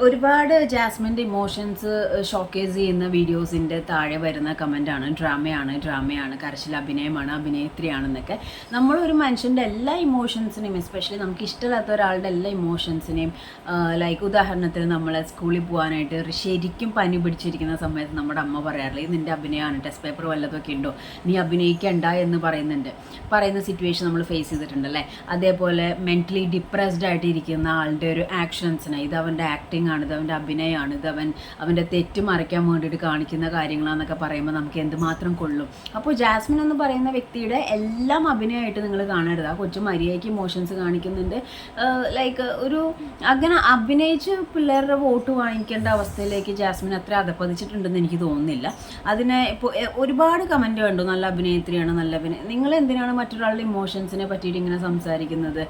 ഒരുപാട് ജാസ്മിൻ്റെ emotions showcase ചെയ്യുന്ന വീഡിയോസിൻ്റെ താഴെ വരുന്ന കമൻറ്റാണ് ഡ്രാമയാണ് കരച്ചിൽ അഭിനയമാണ് അഭിനേത്രിയാണെന്നൊക്കെ. നമ്മളൊരു മനുഷ്യൻ്റെ എല്ലാ ഇമോഷൻസിനെയും, എസ്പെഷ്യലി നമുക്ക് ഇഷ്ടമില്ലാത്ത ഒരാളുടെ എല്ലാ ഇമോഷൻസിനെയും, ലൈക്ക് ഉദാഹരണത്തിന് നമ്മളെ സ്കൂളിൽ പോകാനായിട്ട് ശരിക്കും പനി പിടിച്ചിരിക്കുന്ന സമയത്ത് നമ്മുടെ അമ്മ പറയാറില്ല, ഇത് നിൻ്റെ അഭിനയമാണ്, ടെസ്റ്റ് പേപ്പർ വല്ലതൊക്കെ ഉണ്ടോ, നീ അഭിനയിക്കണ്ട എന്ന് പറയുന്ന സിറ്റുവേഷൻ നമ്മൾ ഫേസ് ചെയ്തിട്ടുണ്ടല്ലേ. അതേപോലെ മെൻ്റലി ഡിപ്രസ്ഡ് ആയിട്ട് ഇരിക്കുന്ന ആളുടെ ഒരു ആക്ഷൻസിനെ, ഇത് അവൻ്റെ ആക്ടിങ് ആണ്, ഇത് അവൻ്റെ അഭിനയമാണ്, ഇത് അവൻ്റെ തെറ്റ് മറയ്ക്കാൻ വേണ്ടിയിട്ട് കാണിക്കുന്ന കാര്യങ്ങളാണെന്നൊക്കെ പറയുമ്പോൾ നമുക്ക് എന്തുമാത്രം കൊള്ളും. അപ്പോൾ ജാസ്മിൻ എന്ന് പറയുന്ന വ്യക്തിയുടെ എല്ലാം അഭിനയമായിട്ട് നിങ്ങൾ കാണരുത്. ആ കൊച്ചു മര്യാദയ്ക്ക് ഇമോഷൻസ് കാണിക്കുന്നുണ്ട്. ലൈക്ക് അങ്ങനെ അഭിനയിച്ച് പിള്ളേരുടെ വോട്ട് വാങ്ങിക്കേണ്ട അവസ്ഥയിലേക്ക് ജാസ്മിൻ അത്ര അധപ്പതിച്ചിട്ടുണ്ടെന്ന് എനിക്ക് തോന്നുന്നില്ല. അതിനെ ഇപ്പോൾ ഒരുപാട് കമൻറ്റ് കണ്ടു, നല്ല അഭിനേത്രിയാണ്, നല്ല അഭിനയം. നിങ്ങൾ എന്തിനാണ് മറ്റൊരാളുടെ ഇമോഷൻസിനെ പറ്റിയിട്ട് ഇങ്ങനെ സംസാരിക്കുന്നത്?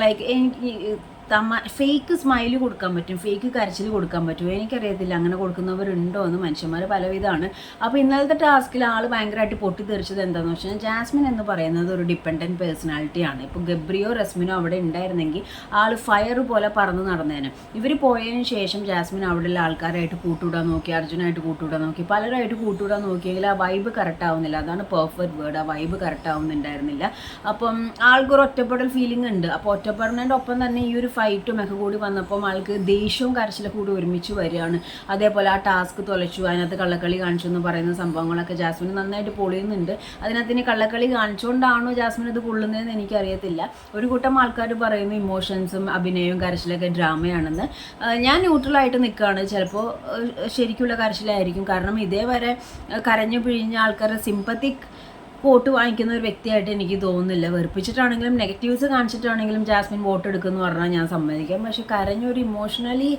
ലൈക്ക് എനിക്ക് ഫേക്ക് സ്മൈല് കൊടുക്കാൻ പറ്റും, ഫേക്ക് കരച്ചിൽ കൊടുക്കാൻ പറ്റും, എനിക്കറിയത്തില്ല അങ്ങനെ കൊടുക്കുന്നവരുണ്ടോ എന്ന്. മനുഷ്യന്മാർ പലവിധമാണ്. അപ്പോൾ ഇന്നലത്തെ ടാസ്കിൽ ആൾ ഭയങ്കരമായിട്ട് പൊട്ടിത്തെറിച്ചത് എന്താണെന്ന് വെച്ചാൽ, ജാസ്മിൻ എന്ന് പറയുന്നത് ഒരു ഡിപ്പെൻഡൻറ്റ് പേഴ്സണാലിറ്റിയാണ്. ഇപ്പോൾ ഗബ്രിയോ റസ്മിനോ അവിടെ ഉണ്ടായിരുന്നെങ്കിൽ ആൾ ഫയർ പോലെ പറന്ന് നടന്നേനെ. ഇവർ പോയതിന് ശേഷം ജാസ്മിൻ അവിടെയുള്ള ആൾക്കാരായിട്ട് കൂട്ടുകൂടാൻ നോക്കി, അർജുനായിട്ട് കൂട്ടുകൂടാൻ നോക്കി, പലരായിട്ട് കൂട്ടുകൂടാൻ നോക്കിയെങ്കിൽ ആ വൈബ് കറക്റ്റ് ആവുന്നില്ല. അതാണ് പെർഫെക്റ്റ് വേർഡ്. ആ വൈബ് കറക്റ്റ് ആവുന്നുണ്ടായിരുന്നില്ല. അപ്പം ആൾക്കൊരു ഒറ്റപ്പെടൽ ഫീലിംഗ് ഉണ്ട്. അപ്പോൾ ഒറ്റപ്പെടുന്നതിൻ്റെ ഒപ്പം തന്നെ ഈ ഒരു ഫൈറ്റും ഒക്കെ കൂടി വന്നപ്പോൾ ആൾക്ക് ദേഷ്യവും കരച്ചിലൊക്കെ കൂടി ഒരുമിച്ച് വരികയാണ്. അതേപോലെ ആ ടാസ്ക് തുലച്ചു, അതിനകത്ത് കള്ളക്കളി കാണിച്ചു എന്ന് പറയുന്ന സംഭവങ്ങളൊക്കെ ജാസ്മിന് നന്നായിട്ട് പൊളിയുന്നുണ്ട്. അതിനകത്തിന് കള്ളക്കളി കാണിച്ചുകൊണ്ടാണോ ജാസ്മിൻ ഇത് കൊള്ളുന്നതെന്ന് എനിക്കറിയത്തില്ല. ഒരു കൂട്ടം ആൾക്കാർ പറയുന്നു ഇമോഷൻസും അഭിനയവും കരച്ചിലൊക്കെ ഡ്രാമയാണെന്ന്. ഞാൻ ന്യൂട്രലായിട്ട് നിൽക്കുകയാണ്. ചിലപ്പോൾ ശരിക്കുള്ള കരച്ചിലായിരിക്കും. കാരണം ഇതേവരെ കരഞ്ഞു പിഴിഞ്ഞ ആൾക്കാരെ സിമ്പത്തിക് വോട്ട് വാങ്ങിക്കുന്ന ഒരു വ്യക്തിയായിട്ട് എനിക്ക് തോന്നുന്നില്ല. വെറുപ്പിച്ചിട്ടാണെങ്കിലും നെഗറ്റീവ്സ് കാണിച്ചിട്ടാണെങ്കിലും ജാസ്മിൻ വോട്ട് എടുക്കുമെന്ന് പറഞ്ഞാൽ ഞാൻ സമ്മതിക്കാം. പക്ഷേ കരഞ്ഞൊരു ഇമോഷണലി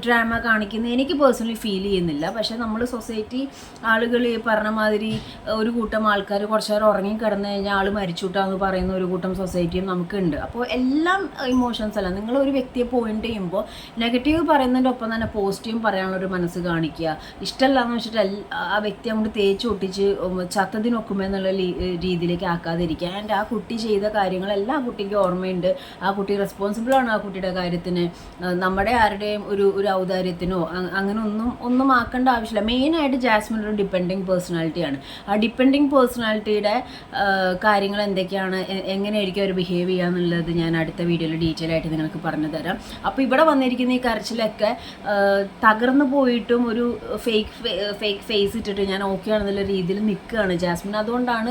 ഡ്രാമ കാണിക്കുന്ന എനിക്ക് പേഴ്സണലി ഫീൽ ചെയ്യുന്നില്ല. പക്ഷേ നമ്മൾ സൊസൈറ്റി ആളുകൾ ഈ പറഞ്ഞ മാതിരി ഒരു കൂട്ടം ആൾക്കാർ കുറച്ച് നേരം ഉറങ്ങിക്കിടന്നു കഴിഞ്ഞാൽ ആൾ മരിച്ചുകൂട്ടാന്ന് പറയുന്ന ഒരു കൂട്ടം സൊസൈറ്റിയും നമുക്കുണ്ട്. അപ്പോൾ എല്ലാം ഇമോഷൻസ് അല്ല. നിങ്ങൾ ഒരു വ്യക്തിയെ പോയിന്റ് ചെയ്യുമ്പോൾ നെഗറ്റീവ് പറയുന്നതിൻ്റെ ഒപ്പം തന്നെ പോസിറ്റീവ് പറയാനുള്ളൊരു മനസ്സ് കാണിക്കുക. ഇഷ്ടമല്ല എന്ന് വെച്ചിട്ട് ആ വ്യക്തി അങ്ങോട്ട് തേച്ച് ഒട്ടിച്ച് ചത്തതിനൊക്കുമെന്നുള്ള രീതിയിലേക്ക് ആക്കാതിരിക്കുക. ആൻഡ് ആ കുട്ടി ചെയ്ത കാര്യങ്ങളെല്ലാം ആ കുട്ടിക്ക് ഓർമ്മയുണ്ട്. ആ കുട്ടി റെസ്പോൺസിബിളാണ് ആ കുട്ടിയുടെ കാര്യത്തിന്. നമ്മുടെ ആരുടെയും ഒരു ഔദാര്യത്തിനോ അങ്ങനെ ഒന്നും ആക്കേണ്ട ആവശ്യമില്ല. മെയിനായിട്ട് ജാസ്മിൻ ഒരു ഡിപ്പെൻഡിങ് പേഴ്സണാലിറ്റിയാണ്. ആ ഡിപ്പെൻഡിങ് പേഴ്സണാലിറ്റിയുടെ കാര്യങ്ങൾ എന്തൊക്കെയാണ്, എങ്ങനെയായിരിക്കും അവർ ബിഹേവ് ചെയ്യുക എന്നുള്ളത് ഞാൻ അടുത്ത വീഡിയോയിൽ ഡീറ്റെയിൽ ആയിട്ട് നിങ്ങൾക്ക് പറഞ്ഞു തരാം. അപ്പോൾ ഇവിടെ വന്നിരിക്കുന്ന ഈ കരച്ചിലൊക്കെ തകർന്നു പോയിട്ടും ഒരു ഫേക്ക് ഫേസ് ഇട്ടിട്ട് ഞാൻ ഓക്കെ ആണെന്നുള്ള രീതിയിൽ നിൽക്കുകയാണ് ജാസ്മിൻ. അതുകൊണ്ടാണ്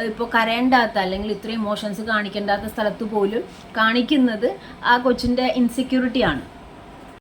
ഇപ്പോൾ കരയേണ്ടാത്ത അല്ലെങ്കിൽ ഇത്രയും ഇമോഷൻസ് കാണിക്കേണ്ടാത്ത സ്ഥലത്ത് പോലും കാണിക്കുന്നത് ആ കൊച്ചിൻ്റെ ഇൻസെക്യൂരിറ്റിയാണ്.